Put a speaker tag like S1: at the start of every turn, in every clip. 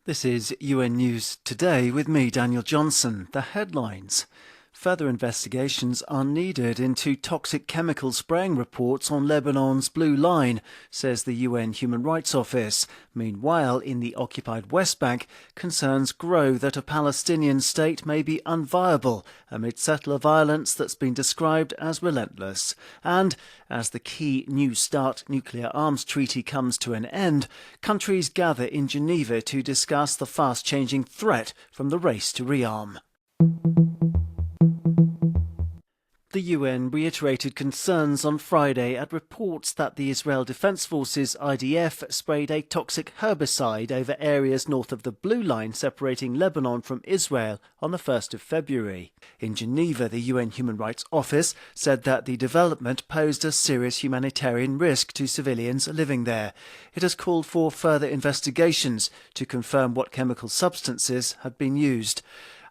S1: This is UN News Today with me, Daniel Johnson. The headlines. Further investigations are needed into toxic chemical spraying reports on Lebanon's Blue Line, says the UN Human Rights Office. Meanwhile, in the occupied West Bank, concerns grow that a Palestinian state may be unviable amid settler violence that's been described as relentless. And as the key New START nuclear arms treaty comes to an end, countries gather in Geneva to discuss the fast-changing threat from the race to rearm. The UN reiterated concerns on Friday at reports that the Israel Defense Forces IDF sprayed a toxic herbicide over areas north of the Blue Line separating Lebanon from Israel on the 1st of February. In Geneva, the UN Human Rights Office said that the development posed a serious humanitarian risk to civilians living there. It has called for further investigations to confirm what chemical substances had been used.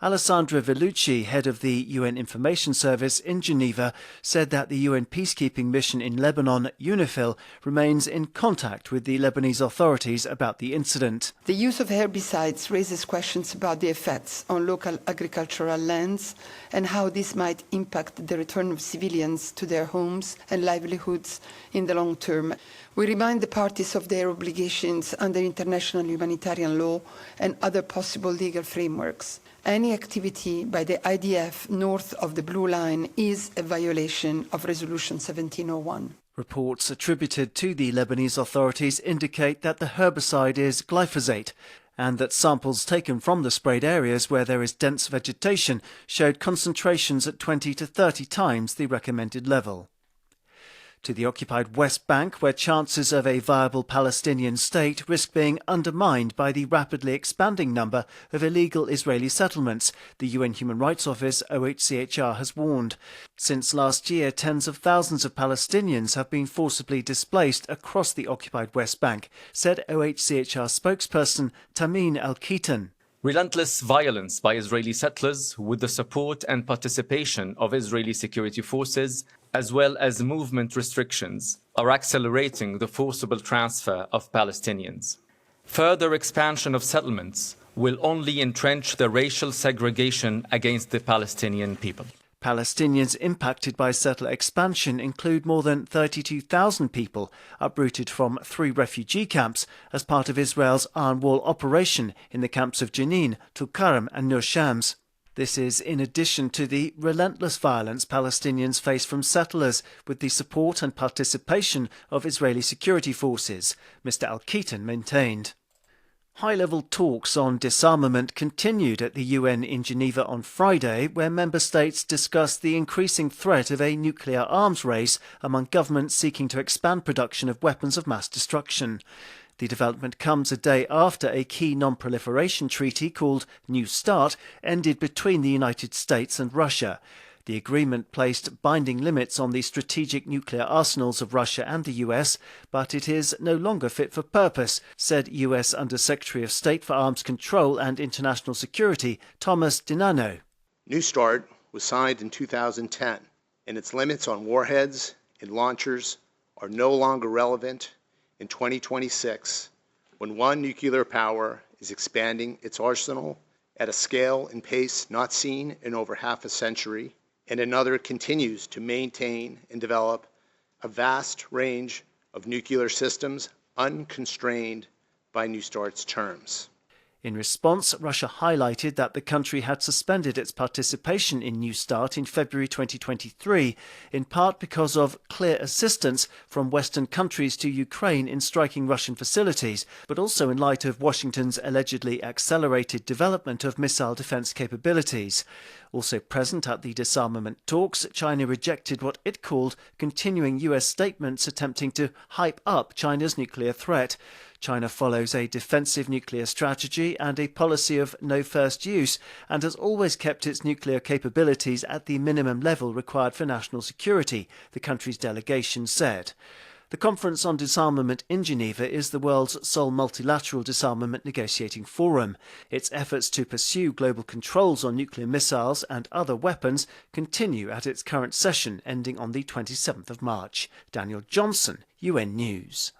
S1: Alessandra Vellucci, head of the UN Information Service in Geneva, said that the UN peacekeeping mission in Lebanon, UNIFIL, remains in contact with the Lebanese authorities about the incident.
S2: The use of herbicides raises questions about the effects on local agricultural lands and how this might impact the return of civilians to their homes and livelihoods in the long term. We remind the parties of their obligations under international humanitarian law and other possible legal frameworks. Any activity by the IDF north of the Blue Line is a violation of Resolution 1701.
S1: Reports attributed to the Lebanese authorities indicate that the herbicide is glyphosate and that samples taken from the sprayed areas where there is dense vegetation showed concentrations at 20 to 30 times the recommended level. To the occupied West Bank, where chances of a viable Palestinian state risk being undermined by the rapidly expanding number of illegal Israeli settlements, the UN Human Rights Office OHCHR has warned. Since last year, tens of thousands of Palestinians have been forcibly displaced across the occupied West Bank, said OHCHR spokesperson Tamim Al-Khitan.
S3: Relentless violence by Israeli settlers with the support and participation of Israeli security forces, as well as movement restrictions, are accelerating the forcible transfer of Palestinians. Further expansion of settlements will only entrench the racial segregation against the Palestinian people.
S1: Palestinians impacted by settler expansion include more than 32,000 people uprooted from 3 refugee camps as part of Israel's Iron Wall operation in the camps of Jenin, Tulkarm and Nur Shams. This is in addition to the relentless violence Palestinians face from settlers with the support and participation of Israeli security forces, Mr. Al-Khitan maintained. High-level talks on disarmament continued at the UN in Geneva on Friday, where member states discussed the increasing threat of a nuclear arms race among governments seeking to expand production of weapons of mass destruction. The development comes a day after a key non-proliferation treaty called New START ended between the United States and Russia. The agreement placed binding limits on the strategic nuclear arsenals of Russia and the US, but it is no longer fit for purpose, said US Under-Secretary of State for Arms Control and International Security Thomas DiNanno.
S4: New START was signed in 2010, and its limits on warheads and launchers are no longer relevant in 2026, when one nuclear power is expanding its arsenal at a scale and pace not seen in over half a century, and another continues to maintain and develop a vast range of nuclear systems unconstrained by New START's terms.
S1: In response, Russia highlighted that the country had suspended its participation in New START in February 2023, in part because of clear assistance from Western countries to Ukraine in striking Russian facilities, but also in light of Washington's allegedly accelerated development of missile defense capabilities. Also present at the disarmament talks, China rejected what it called continuing US statements attempting to hype up China's nuclear threat. China follows a defensive nuclear strategy and a policy of no first use and has always kept its nuclear capabilities at the minimum level required for national security, the country's delegation said. The Conference on Disarmament in Geneva is the world's sole multilateral disarmament negotiating forum. Its efforts to pursue global controls on nuclear missiles and other weapons continue at its current session ending on the 27th of March. Daniel Johnson, UN News.